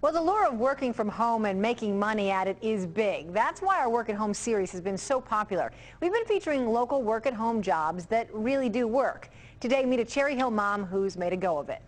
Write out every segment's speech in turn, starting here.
Well, the lure of working from home and making money at it is big. That's why our Work at Home series has been so popular. We've been featuring local work-at-home jobs that really do work. Today, meet a Cherry Hill mom who's made a go of it.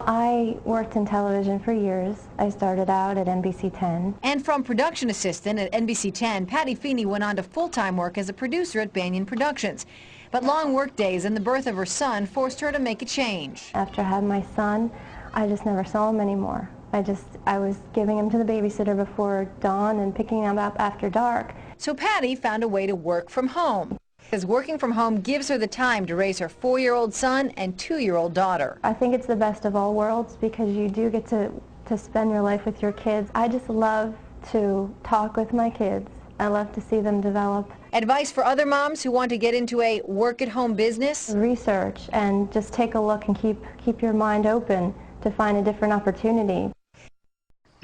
I worked in television for years. I started out at NBC 10. And from production assistant at NBC 10, Patty Feeney went on to full-time work as a producer at Banyan Productions. But long work days and the birth of her son forced her to make a change. After I had my son, I just never saw him anymore. I was giving him to the babysitter before dawn and picking him up after dark. So Patty found a way to work from home, because working from home gives her the time to raise her 4-year-old son and 2-year-old daughter. I think it's the best of all worlds because you do get to spend your life with your kids. I just love to talk with my kids. I love to see them develop. Advice for other moms who want to get into a work-at-home business? Research and just take a look and keep your mind open to find a different opportunity.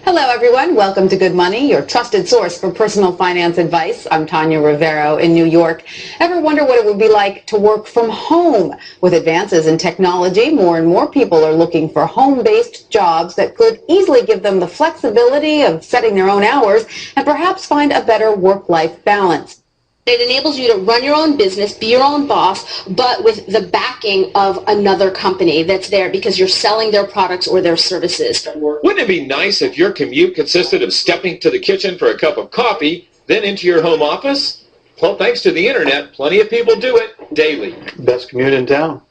Hello everyone, welcome to Good Money, your trusted source for personal finance advice. I'm Tanya Rivero in New York. Ever wonder what it would be like to work from home? With advances in technology, more and more people are looking for home-based jobs that could easily give them the flexibility of setting their own hours and perhaps find a better work-life balance. It enables you to run your own business, be your own boss, but with the backing of another company that's there because you're selling their products or their services. Wouldn't it be nice if your commute consisted of stepping to the kitchen for a cup of coffee, then into your home office? Well, thanks to the internet, plenty of people do it daily. Best commute in town.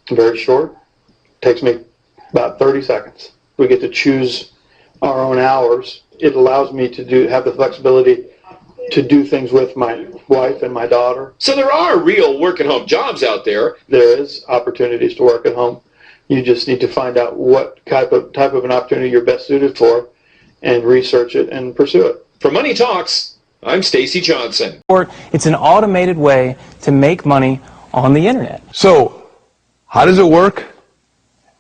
Very short. Takes me about 30 seconds. We get to choose our own hours. It allows me to have the flexibility to do things with my wife and my daughter. So there are real work-at-home jobs out there. There is opportunities to work at home. You just need to find out what type of an opportunity you're best suited for and research it and pursue it. For Money Talks, I'm Stacy Johnson. It's an automated way to make money on the internet. So, how does it work?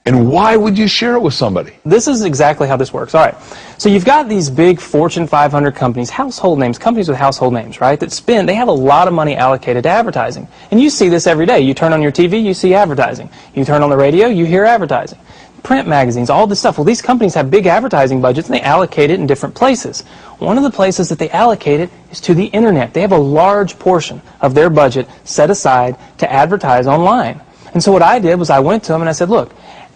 And why would you share it with somebody? This is exactly how this works. All right. So you've got these big Fortune 500 companies, household names, companies with household names, right, they have a lot of money allocated to advertising. And you see this every day. You turn on your TV, you see advertising. You turn on the radio, you hear advertising. Print magazines, all this stuff. Well, these companies have big advertising budgets and they allocate it in different places. One of the places that they allocate it is to the internet. They have a large portion of their budget set aside to advertise online. And so what I did was I went to them and I said, look,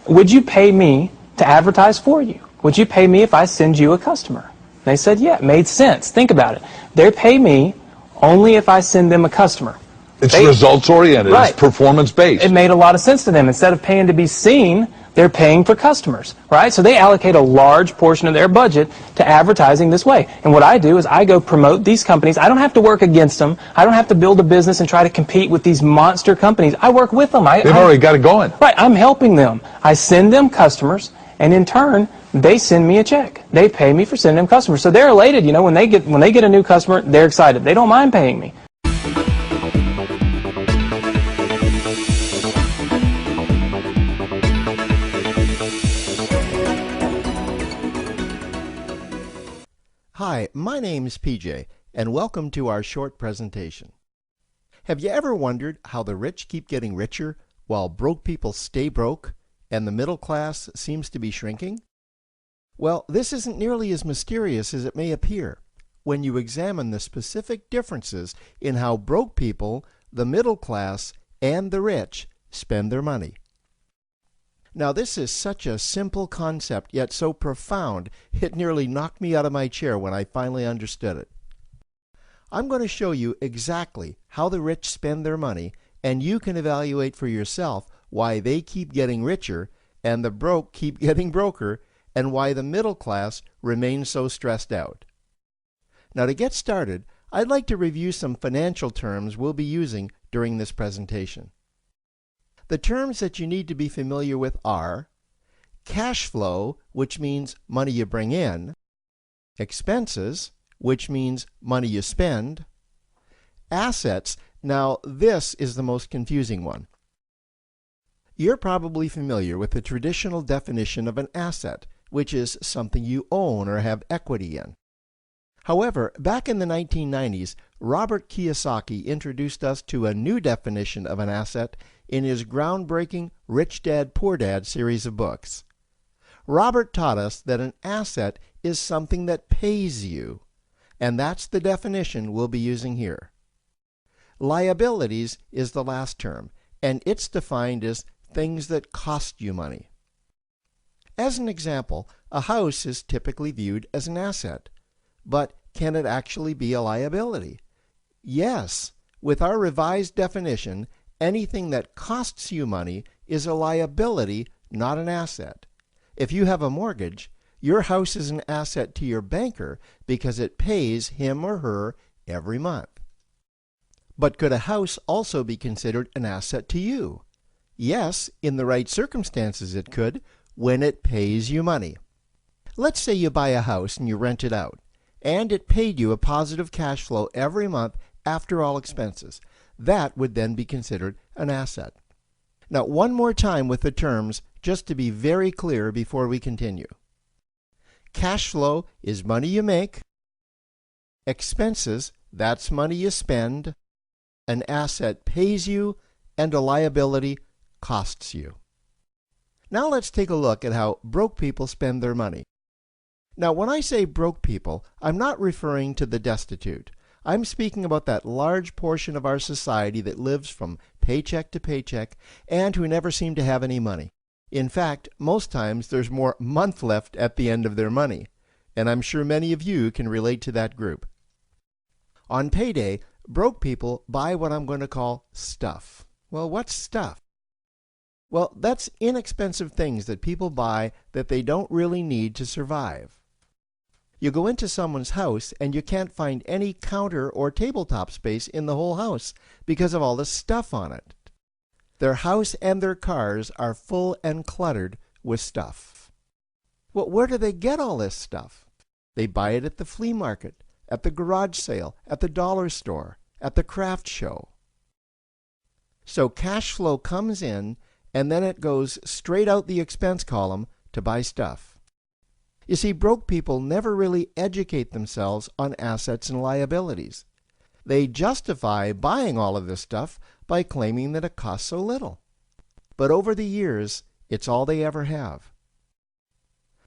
would you pay me to advertise for you? Would you pay me if I send you a customer? They said, yeah, it made sense. Think about it. They pay me only if I send them a customer. It's results-oriented. Right. It's performance-based. It made a lot of sense to them. Instead of paying to be seen, they're paying for customers, right? So they allocate a large portion of their budget to advertising this way. And what I do is I go promote these companies. I don't have to work against them. I don't have to build a business and try to compete with these monster companies. I work with them. They've already got it going. Right. I'm helping them. I send them customers, and in turn, they send me a check. They pay me for sending them customers. So they're elated. You know, when they get a new customer, they're excited. They don't mind paying me. Hi, my name's PJ, and welcome to our short presentation. Have you ever wondered how the rich keep getting richer while broke people stay broke and the middle class seems to be shrinking? Well, this isn't nearly as mysterious as it may appear when you examine the specific differences in how broke people, the middle class, and the rich spend their money. Now, this is such a simple concept, yet so profound, it nearly knocked me out of my chair when I finally understood it. I'm going to show you exactly how the rich spend their money, and you can evaluate for yourself why they keep getting richer and the broke keep getting broker, and why the middle class remains so stressed out. Now, to get started, I'd like to review some financial terms we'll be using during this presentation. The terms that you need to be familiar with are cash flow, which means money you bring in, expenses, which means money you spend, assets. Now, this is the most confusing one. You're probably familiar with the traditional definition of an asset, which is something you own or have equity in. However, back in the 1990s, Robert Kiyosaki introduced us to a new definition of an asset in his groundbreaking Rich Dad, Poor Dad series of books. Robert taught us that an asset is something that pays you, and that's the definition we'll be using here. Liabilities is the last term, and it's defined as things that cost you money. As an example, a house is typically viewed as an asset, but can it actually be a liability? Yes, with our revised definition, anything that costs you money is a liability, not an asset. If you have a mortgage, your house is an asset to your banker because it pays him or her every month. But could a house also be considered an asset to you? Yes, in the right circumstances it could, when it pays you money. Let's say you buy a house and you rent it out, and it paid you a positive cash flow every month after all expenses. That would then be considered an asset. Now, one more time with the terms, just to be very clear before we continue. Cash flow is money you make. Expenses, that's money you spend. An asset pays you, and a liability costs you. Now let's take a look at how broke people spend their money. Now, when I say broke people, I'm not referring to the destitute. I'm speaking about that large portion of our society that lives from paycheck to paycheck and who never seem to have any money. In fact, most times there's more month left at the end of their money, and I'm sure many of you can relate to that group. On payday, broke people buy what I'm going to call stuff. Well, what's stuff? Well, that's inexpensive things that people buy that they don't really need to survive. You go into someone's house and you can't find any counter or tabletop space in the whole house because of all the stuff on it. Their house and their cars are full and cluttered with stuff. Well, where do they get all this stuff? They buy it at the flea market, at the garage sale, at the dollar store, at the craft show. So cash flow comes in and then it goes straight out the expense column to buy stuff. You see, broke people never really educate themselves on assets and liabilities. They justify buying all of this stuff by claiming that it costs so little. But over the years, it's all they ever have.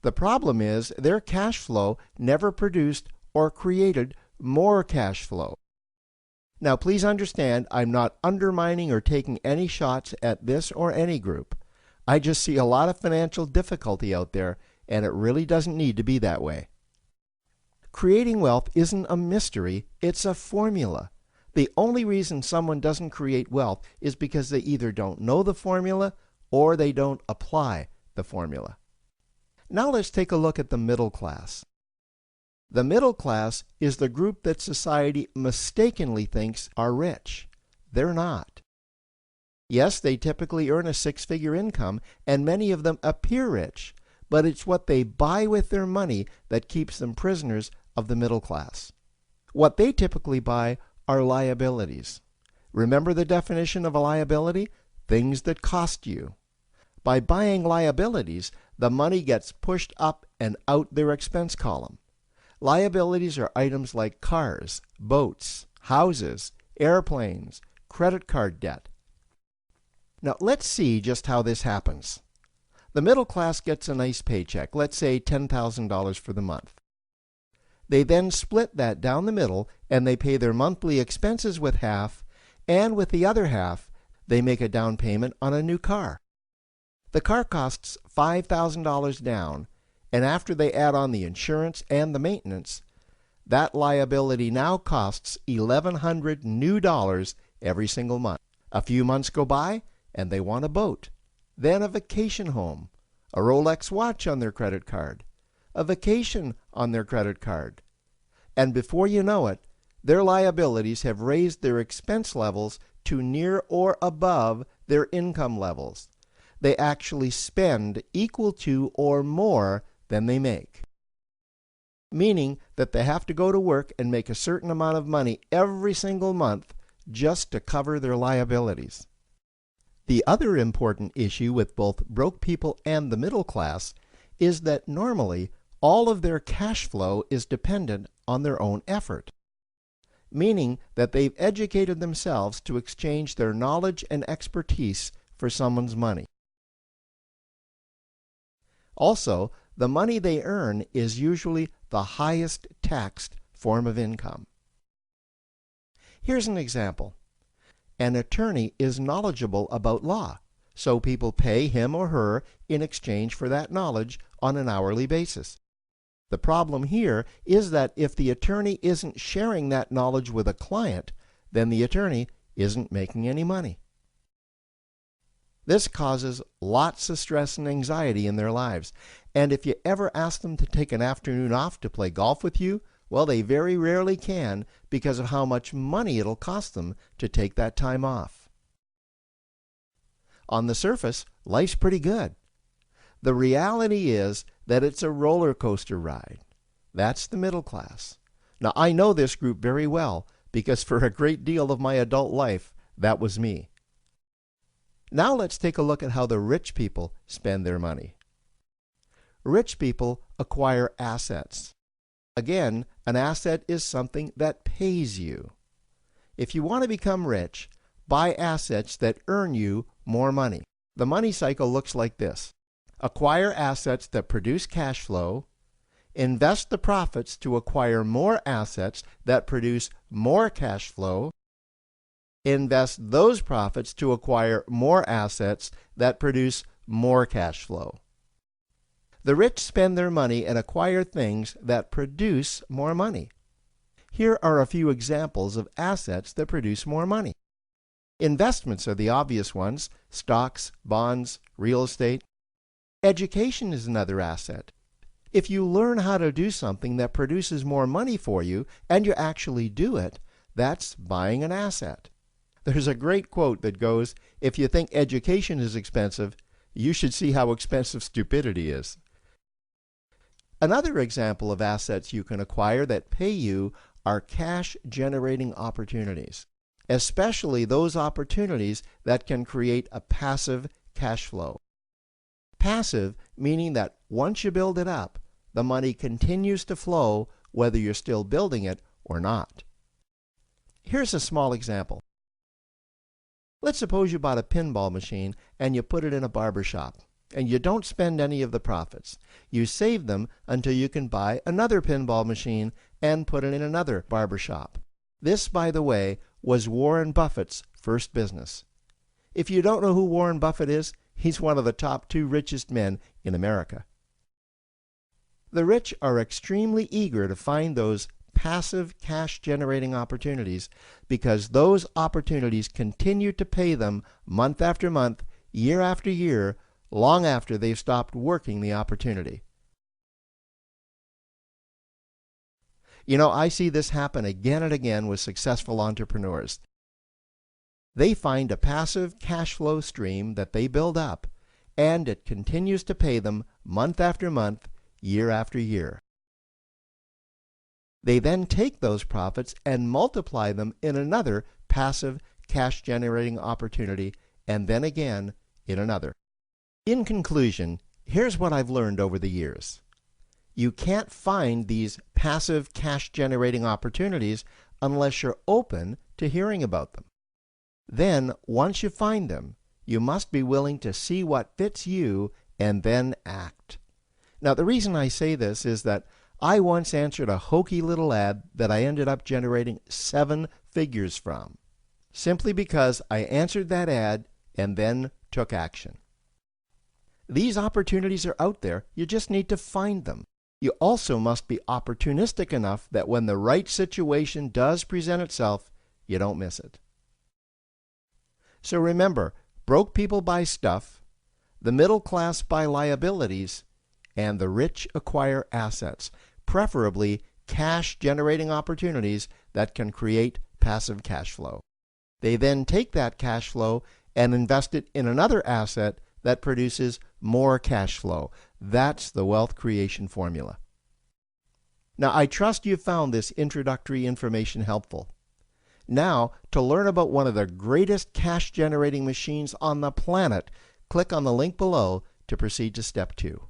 The problem is their cash flow never produced or created more cash flow. Now, please understand, I'm not undermining or taking any shots at this or any group. I just see a lot of financial difficulty out there, and it really doesn't need to be that way. Creating wealth isn't a mystery, it's a formula. The only reason someone doesn't create wealth is because they either don't know the formula or they don't apply the formula. Now let's take a look at the middle class. The middle class is the group that society mistakenly thinks are rich. They're not. Yes, they typically earn a six-figure income, and many of them appear rich, but it's what they buy with their money that keeps them prisoners of the middle class. What they typically buy are liabilities. Remember the definition of a liability? Things that cost you. By buying liabilities, the money gets pushed up and out their expense column. Liabilities are items like cars, boats, houses, airplanes, credit card debt. Now let's see just how this happens. The middle class gets a nice paycheck, let's say $10,000 for the month. They then split that down the middle and they pay their monthly expenses with half, and with the other half, they make a down payment on a new car. The car costs $5,000 down, and after they add on the insurance and the maintenance, that liability now costs $1,100 new dollars every single month. A few months go by, and they want a boat, then a vacation home, a Rolex watch on their credit card, a vacation on their credit card. And before you know it, their liabilities have raised their expense levels to near or above their income levels. They actually spend equal to or more than they make, meaning that they have to go to work and make a certain amount of money every single month just to cover their liabilities. The other important issue with both broke people and the middle class is that normally all of their cash flow is dependent on their own effort, meaning that they've educated themselves to exchange their knowledge and expertise for someone's money. Also, the money they earn is usually the highest taxed form of income. Here's an example. An attorney is knowledgeable about law, so people pay him or her in exchange for that knowledge on an hourly basis. The problem here is that if the attorney isn't sharing that knowledge with a client, then the attorney isn't making any money. This causes lots of stress and anxiety in their lives, and if you ever ask them to take an afternoon off to play golf with you, well, they very rarely can because of how much money it'll cost them to take that time off. On the surface, life's pretty good. The reality is that it's a roller coaster ride. That's the middle class. Now, I know this group very well because for a great deal of my adult life, that was me. Now let's take a look at how the rich people spend their money. Rich people acquire assets. Again, an asset is something that pays you. If you want to become rich, buy assets that earn you more money. The money cycle looks like this. Acquire assets that produce cash flow, invest the profits to acquire more assets that produce more cash flow, invest those profits to acquire more assets that produce more cash flow. The rich spend their money and acquire things that produce more money. Here are a few examples of assets that produce more money. Investments are the obvious ones: stocks, bonds, real estate. Education is another asset. If you learn how to do something that produces more money for you and you actually do it, that's buying an asset. There's a great quote that goes, "If you think education is expensive, you should see how expensive stupidity is." Another example of assets you can acquire that pay you are cash-generating opportunities, especially those opportunities that can create a passive cash flow. Passive meaning that once you build it up, the money continues to flow whether you're still building it or not. Here's a small example. Let's suppose you bought a pinball machine and you put it in a barber shop, and you don't spend any of the profits. You save them until you can buy another pinball machine and put it in another barber shop. This, by the way, was Warren Buffett's first business. If you don't know who Warren Buffett is, he's one of the top 2 richest men in America. The rich are extremely eager to find those passive cash-generating opportunities because those opportunities continue to pay them month after month, year after year, long after they've stopped working the opportunity. You know, I see this happen again and again with successful entrepreneurs. They find a passive cash flow stream that they build up, and it continues to pay them month after month, year after year. They then take those profits and multiply them in another passive cash-generating opportunity, and then again in another. In conclusion, here's what I've learned over the years. You can't find these passive cash-generating opportunities unless you're open to hearing about them. Then, once you find them, you must be willing to see what fits you and then act. Now, the reason I say this is that I once answered a hokey little ad that I ended up generating 7 figures from, simply because I answered that ad and then took action. These opportunities are out there, you just need to find them. You also must be opportunistic enough that when the right situation does present itself, you don't miss it. So remember, broke people buy stuff, the middle class buy liabilities, and the rich acquire assets, preferably cash-generating opportunities that can create passive cash flow. They then take that cash flow and invest it in another asset that produces more cash flow. That's the wealth creation formula. Now, I trust you found this introductory information helpful. Now, to learn about one of the greatest cash-generating machines on the planet, click on the link below to proceed to step 2.